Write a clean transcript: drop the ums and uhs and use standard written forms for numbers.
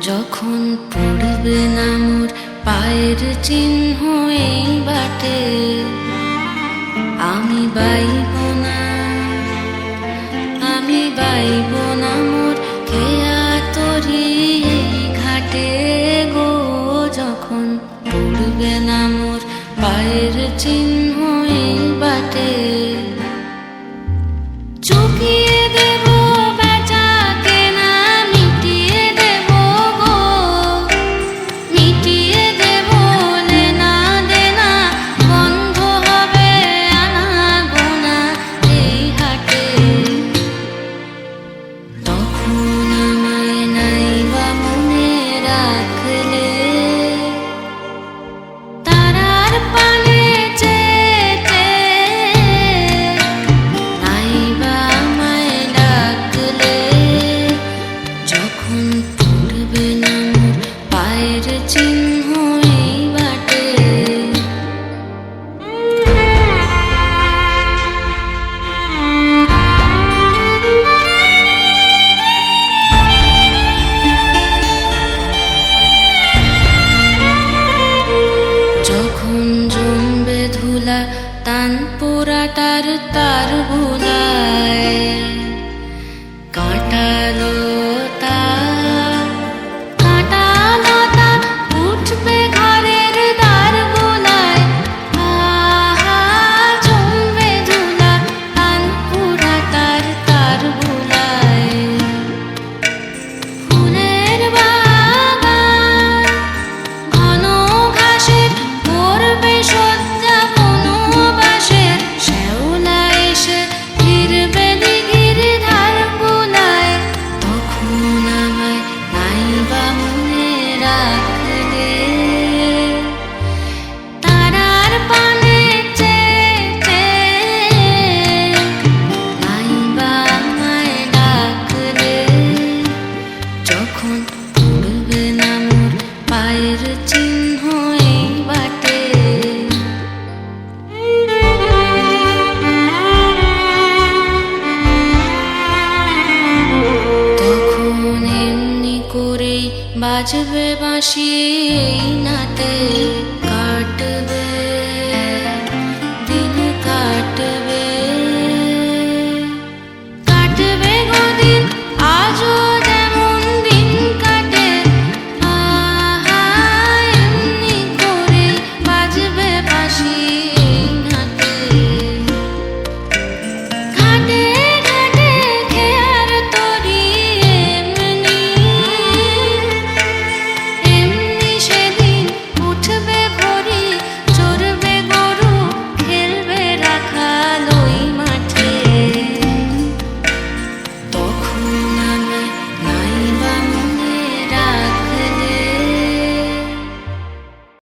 যখন পড়বে না মোর পায়ের চিহ্ন এই বাটে, আমি বাইব না, আমি বাইব না মোর খেয়া তরি এই ঘাটে গো। যখন পড়বে না মোর পায়ের চিহ্ন এই বাটে, চুকিয়ে দেব বেচা কেনা, মিটিয়ে দেব গো, মিটিয়ে দেব লেনা দেনা, বন্ধ হবে আনা গোনা এই হাটে। তখন আমায় নাইবা মনে রাখলে, তারার পানে চেয়ে নাইবা আমায় ডাকলে, যখন পড়বে না মোর পায়ের চিহ্ন এই বাটে। যখন জমবে ধুলা তান পোড়াটার তার ভুলায়, কাঁটালো কাঁটালতা উঠবে ঘরের দ্বার গোলায়, আহা জমবে ধুলা তান পোড়াটার তার ভুলায়। ফুলের বাগান ঘন ঘাসের করবে সজ্জা বনবাসের, শ্যাওলা এসে ফিরবে দিঘির ধার গোলায়। তখন আমায় নাইবা মনে রাখলে, তারার পানে চেয়ে নাইবা আমায় ডাকলে, যখন পড়বে না মোর পায়ের চিহ্ন এই বাটে। তখন এমনি করেই বাজবে বাঁশি এই নাটে।